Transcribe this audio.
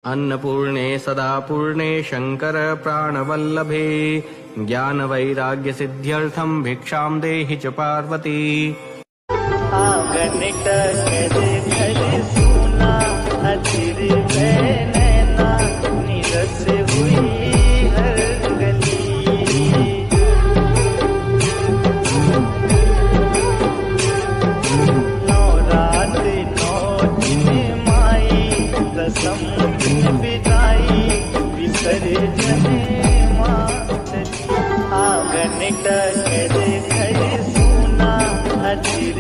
अन्नपूर्णे सदा पूर्णे शंकर प्राणवल्लभे ज्ञानवैराग्यसिद्ध्यर्थं भिक्षां देहि च पार्वती। आंगन टकर घर सुना अधीर नैना निरस हुई हर गली। नौ रात नौ दिन माई रसम बिताई विसर्जन माँ चली। आंगन टकर घर सुना अधीर